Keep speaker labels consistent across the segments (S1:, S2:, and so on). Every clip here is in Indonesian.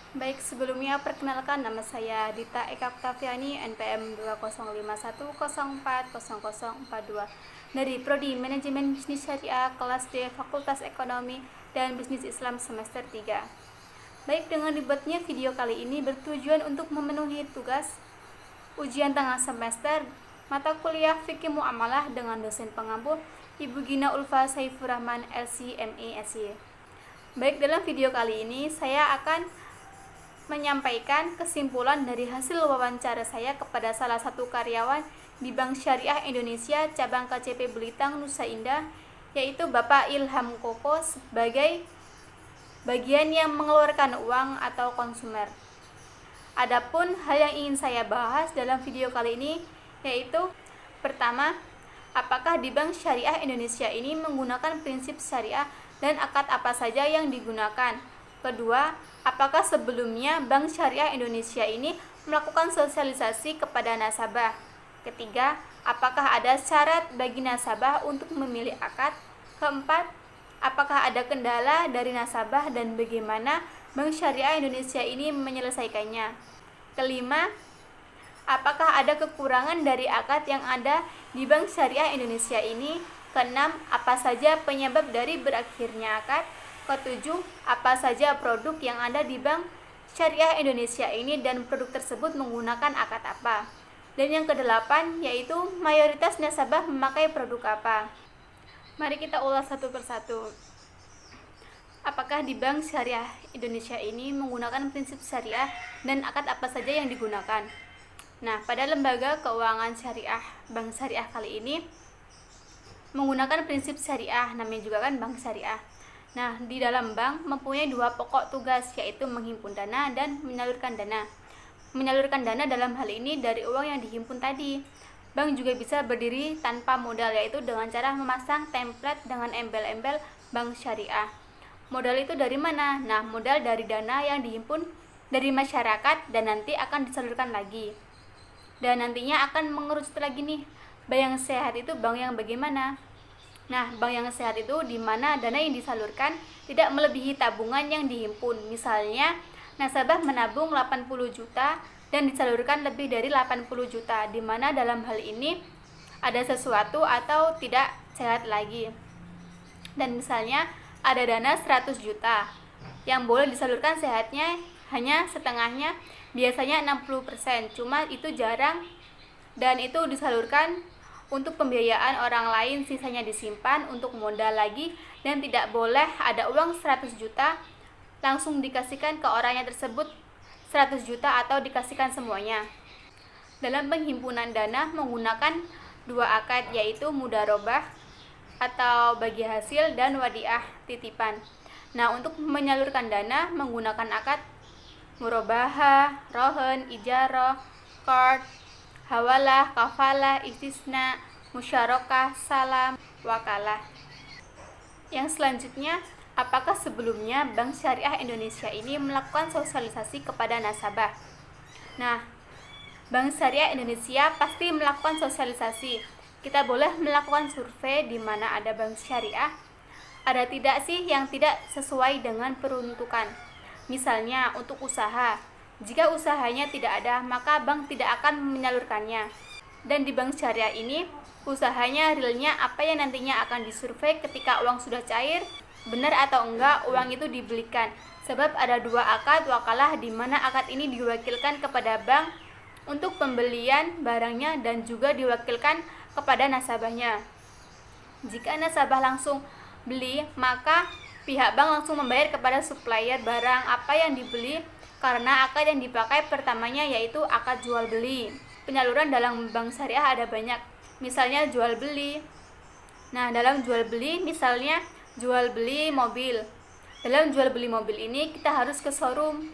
S1: Baik, sebelumnya perkenalkan nama saya Dita Eka Oktaviani, NPM 2051040042 dari Prodi Manajemen Bisnis Syariah kelas D Fakultas Ekonomi dan Bisnis Islam semester 3. Baik, dengan dibuatnya video kali ini bertujuan untuk memenuhi tugas ujian tengah semester mata kuliah Fikih Muamalah dengan dosen pengampu Ibu Gina Ulfa Saifur Rahman LC.MA SY. Baik, dalam video kali ini saya akan menyampaikan kesimpulan dari hasil wawancara saya kepada salah satu karyawan di Bank Syariah Indonesia cabang KCP Belitang, Nusa Indah, yaitu Bapak Ilham Koko sebagai bagian yang mengeluarkan uang atau konsumer. Adapun hal yang ingin saya bahas dalam video kali ini yaitu pertama, apakah di Bank Syariah Indonesia ini menggunakan prinsip syariah dan akad apa saja yang digunakan. Kedua, apakah sebelumnya Bank Syariah Indonesia ini melakukan sosialisasi kepada nasabah? Ketiga, apakah ada syarat bagi nasabah untuk memilih akad? Keempat, apakah ada kendala dari nasabah dan bagaimana Bank Syariah Indonesia ini menyelesaikannya? Kelima, apakah ada kekurangan dari akad yang ada di Bank Syariah Indonesia ini? Keenam, apa saja penyebab dari berakhirnya akad? Ketujuh, apa saja produk yang ada di Bank Syariah Indonesia ini dan produk tersebut menggunakan akad apa? Dan yang kedelapan, yaitu mayoritas nasabah memakai produk apa? Mari kita ulas satu persatu. Apakah di Bank Syariah Indonesia ini menggunakan prinsip syariah dan akad apa saja yang digunakan? Nah, pada lembaga keuangan syariah Bank Syariah kali ini menggunakan prinsip syariah, namanya juga kan Bank Syariah. Nah, di dalam bank mempunyai dua pokok tugas, yaitu menghimpun dana dan menyalurkan dana. Menyalurkan dana dalam hal ini dari uang yang dihimpun tadi. Bank juga bisa berdiri tanpa modal, yaitu dengan cara memasang template dengan embel-embel Bank Syariah. Modal itu dari mana? Nah, modal dari dana yang dihimpun dari masyarakat dan nanti akan disalurkan lagi. Dan nantinya akan mengerucut lagi nih, bank yang sehat itu bank yang bagaimana? Nah, bank yang sehat itu di mana dana yang disalurkan tidak melebihi tabungan yang dihimpun. Misalnya, nasabah menabung 80 juta dan disalurkan lebih dari 80 juta, di mana dalam hal ini ada sesuatu atau tidak sehat lagi. Dan misalnya, ada dana 100 juta yang boleh disalurkan sehatnya hanya setengahnya, biasanya 60%, cuma itu jarang dan itu disalurkan untuk pembiayaan orang lain, sisanya disimpan untuk modal lagi, dan tidak boleh ada uang 100 juta langsung dikasihkan ke orangnya tersebut 100 juta atau dikasihkan semuanya. Dalam penghimpunan dana menggunakan dua akad, yaitu mudharabah atau bagi hasil dan wadiah titipan. Nah, untuk menyalurkan dana menggunakan akad murabahah, rohen, ijarah, qard, hawalah, kafalah, istisna, musyarakah, salam, wakalah. Yang selanjutnya, apakah sebelumnya Bank Syariah Indonesia ini melakukan sosialisasi kepada nasabah? Nah, Bank Syariah Indonesia pasti melakukan sosialisasi. Kita boleh melakukan survei di mana ada bank syariah. Ada tidak sih yang tidak sesuai dengan peruntukan? Misalnya untuk usaha. Jika usahanya tidak ada, maka bank tidak akan menyalurkannya. Dan di bank syariah ini, usahanya realnya apa yang nantinya akan disurvei ketika uang sudah cair, benar atau enggak uang itu dibelikan. Sebab ada dua akad wakalah di mana akad ini diwakilkan kepada bank untuk pembelian barangnya dan juga diwakilkan kepada nasabahnya. Jika nasabah langsung beli, maka pihak bank langsung membayar kepada supplier barang apa yang dibeli, karena akad yang dipakai pertamanya yaitu akad jual beli. Penyaluran dalam bank syariah ada banyak, misalnya jual beli. Nah, dalam jual beli misalnya jual beli mobil. Dalam jual beli mobil ini kita harus ke showroom.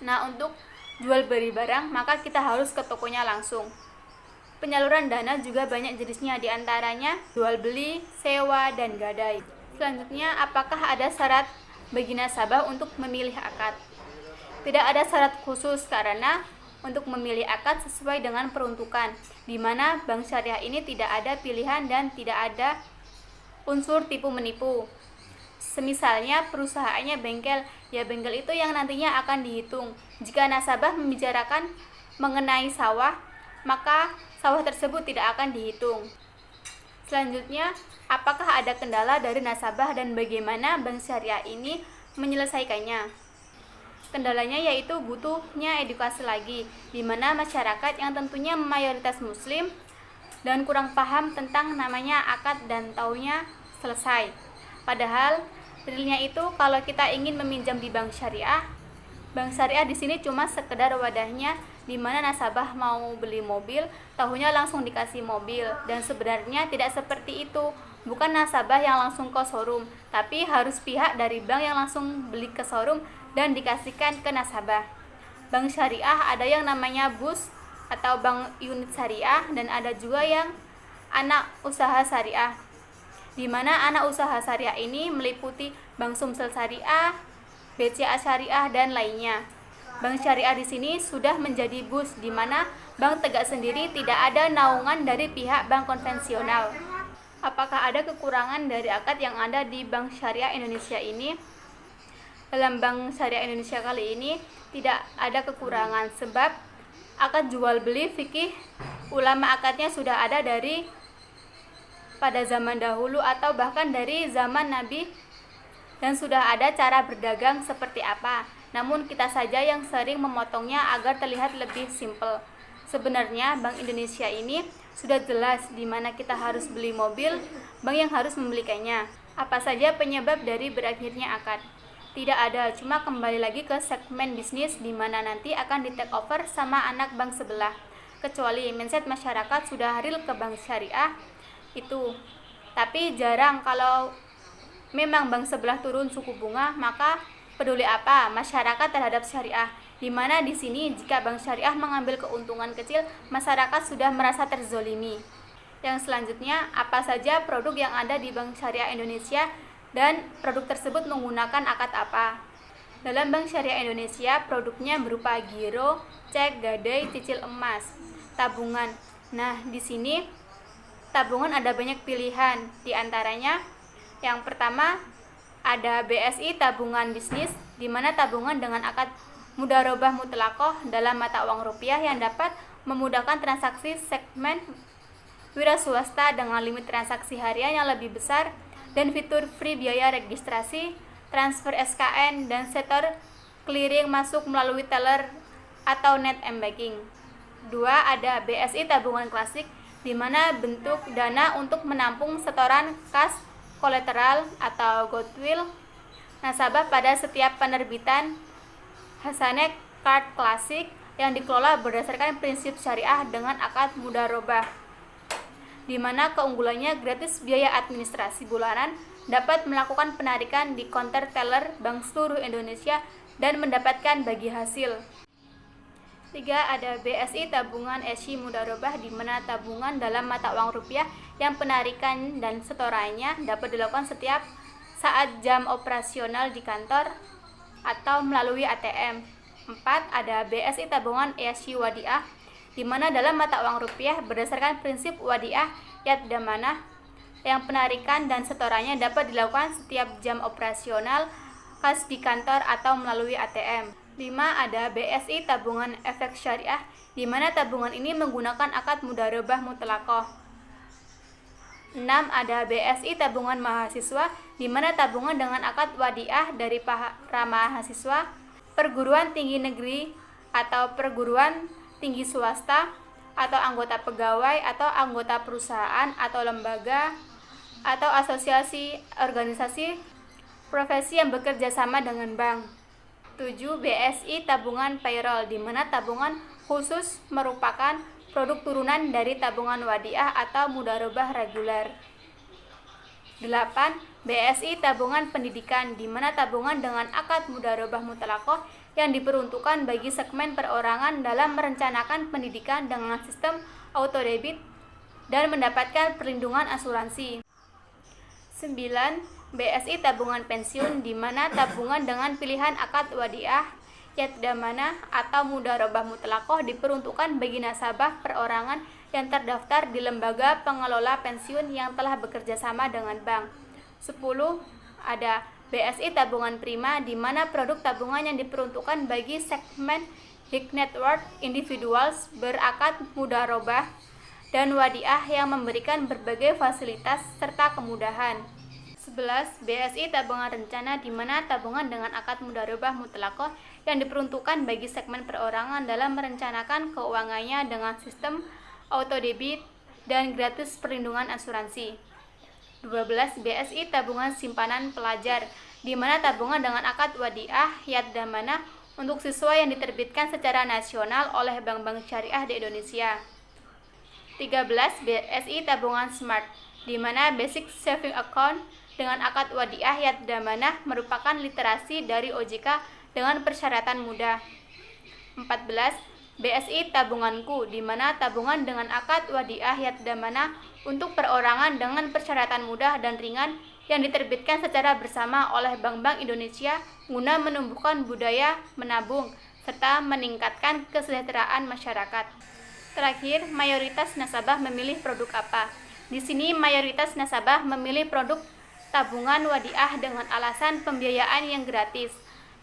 S1: Nah, untuk jual beli barang maka kita harus ke tokonya langsung. Penyaluran dana juga banyak jenisnya, diantaranya jual beli, sewa, dan gadai. Selanjutnya, apakah ada syarat bagi nasabah untuk memilih akad? Tidak ada syarat khusus karena untuk memilih akad sesuai dengan peruntukan, di mana bank syariah ini tidak ada pilihan dan tidak ada unsur tipu menipu. Semisalnya perusahaannya bengkel, ya bengkel itu yang nantinya akan dihitung. Jika nasabah membicarakan mengenai sawah, maka sawah tersebut tidak akan dihitung. Selanjutnya, apakah ada kendala dari nasabah dan bagaimana bank syariah ini menyelesaikannya? Kendalanya yaitu butuhnya edukasi lagi, di mana masyarakat yang tentunya mayoritas muslim dan kurang paham tentang namanya akad dan taunya selesai. Padahal realnya itu kalau kita ingin meminjam di bank syariah di sini cuma sekedar wadahnya, di mana nasabah mau beli mobil, tahunya langsung dikasih mobil, dan sebenarnya tidak seperti itu. Bukan nasabah yang langsung ke showroom, tapi harus pihak dari bank yang langsung beli ke showroom dan dikasihkan ke nasabah. Bank syariah ada yang namanya BUS atau bank unit syariah, dan ada juga yang anak usaha syariah, di mana anak usaha syariah ini meliputi Bank Sumsel Syariah, BCA Syariah, dan lainnya. Bank syariah di sini sudah menjadi BUS, di mana bank tegak sendiri, tidak ada naungan dari pihak bank konvensional. Apakah ada kekurangan dari akad yang ada di Bank Syariah Indonesia ini? Dalam Bank Syariah Indonesia kali ini tidak ada kekurangan, sebab akad jual beli fikih ulama akadnya sudah ada dari pada zaman dahulu atau bahkan dari zaman Nabi, dan sudah ada cara berdagang seperti apa. Namun kita saja yang sering memotongnya agar terlihat lebih simpel. Sebenarnya Bank Indonesia ini sudah jelas di mana kita harus beli mobil, bank yang harus membelikannya. Apa saja penyebab dari berakhirnya akad? Tidak ada, cuma kembali lagi ke segmen bisnis di mana nanti akan di take over sama anak bank sebelah. Kecuali mindset masyarakat sudah real ke bank syariah itu. Tapi jarang kalau memang bank sebelah turun suku bunga, maka peduli apa masyarakat terhadap syariah, di mana di sini jika bank syariah mengambil keuntungan kecil, masyarakat sudah merasa terzolimi. Yang selanjutnya, apa saja produk yang ada di Bank Syariah Indonesia dan produk tersebut menggunakan akad apa? Dalam Bank Syariah Indonesia, produknya berupa giro, cek, gadai, cicil emas, tabungan. Nah, di sini tabungan ada banyak pilihan, di antaranya yang pertama ada BSI tabungan bisnis, di mana tabungan dengan akad mudharabah mutlaqah dalam mata uang rupiah yang dapat memudahkan transaksi segmen wira swasta dengan limit transaksi harian yang lebih besar dan fitur free biaya registrasi, transfer SKN, dan setor clearing masuk melalui teller atau net m-banking. 2. Ada BSI tabungan klasik, di mana bentuk dana untuk menampung setoran kas kolateral atau goodwill nasabah pada setiap penerbitan Hasanah Card Klasik yang dikelola berdasarkan prinsip syariah dengan akad mudharabah, di mana keunggulannya gratis biaya administrasi bulanan, dapat melakukan penarikan di konter teller bank seluruh Indonesia dan mendapatkan bagi hasil. 3. Ada BSI tabungan SY mudharabah, di mana tabungan dalam mata uang rupiah yang penarikan dan setorannya dapat dilakukan setiap saat jam operasional di kantor atau melalui ATM. 4. Ada BSI tabungan SY wadiah, di mana dalam mata uang rupiah berdasarkan prinsip wadiah yad damanah yang penarikan dan setorannya dapat dilakukan setiap jam operasional khas di kantor atau melalui ATM. 5. Ada BSI tabungan efek syariah, di mana tabungan ini menggunakan akad mudharabah mutlaqah. 6. Ada BSI tabungan mahasiswa, di mana tabungan dengan akad wadiah dari para mahasiswa perguruan tinggi negeri atau perguruan tinggi swasta atau anggota pegawai atau anggota perusahaan atau lembaga atau asosiasi organisasi profesi yang bekerja sama dengan bank. 7. BSI tabungan payroll, di mana tabungan khusus merupakan produk turunan dari tabungan wadiah atau mudharabah reguler. 8. BSI tabungan pendidikan, di mana tabungan dengan akad mudharabah mutlaqah yang diperuntukkan bagi segmen perorangan dalam merencanakan pendidikan dengan sistem auto debit dan mendapatkan perlindungan asuransi. 9. BSI tabungan pensiun, di mana tabungan dengan pilihan akad wadiah yad damanah atau mudharabah mutlaqah diperuntukkan bagi nasabah perorangan yang terdaftar di lembaga pengelola pensiun yang telah bekerja sama dengan bank. 10. Ada BSI Tabungan Prima, di mana produk tabungan yang diperuntukkan bagi segmen high net worth individuals berakad mudharabah dan wadiah yang memberikan berbagai fasilitas serta kemudahan. 11. BSI Tabungan Rencana, di mana tabungan dengan akad mudharabah mutlaqah yang diperuntukkan bagi segmen perorangan dalam merencanakan keuangannya dengan sistem auto debit dan gratis perlindungan asuransi. 12. BSI Tabungan Simpanan Pelajar, di mana tabungan dengan akad wadiah yad damanah untuk siswa yang diterbitkan secara nasional oleh bank-bank syariah di Indonesia. 13. BSI Tabungan Smart, di mana basic saving account dengan akad wadiah yad damanah merupakan literasi dari OJK dengan persyaratan mudah. 14. BSI Tabunganku, di mana tabungan dengan akad wadiah yad damanah untuk perorangan dengan persyaratan mudah dan ringan yang diterbitkan secara bersama oleh bank-bank Indonesia guna menumbuhkan budaya menabung serta meningkatkan kesejahteraan masyarakat. Terakhir, mayoritas nasabah memilih produk apa? Di sini mayoritas nasabah memilih produk tabungan wadiah dengan alasan pembiayaan yang gratis.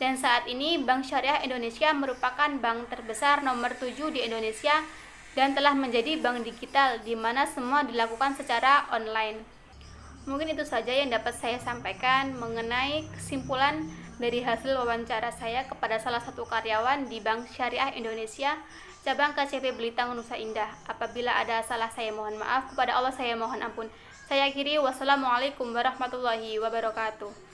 S1: Dan saat ini Bank Syariah Indonesia merupakan bank terbesar nomor 7 di Indonesia dan telah menjadi bank digital di mana semua dilakukan secara online. Mungkin itu saja yang dapat saya sampaikan mengenai kesimpulan dari hasil wawancara saya kepada salah satu karyawan di Bank Syariah Indonesia cabang KCP Belitang Nusa Indah. Apabila ada salah saya mohon maaf, kepada Allah saya mohon ampun. Saya akhiri, wassalamualaikum warahmatullahi wabarakatuh.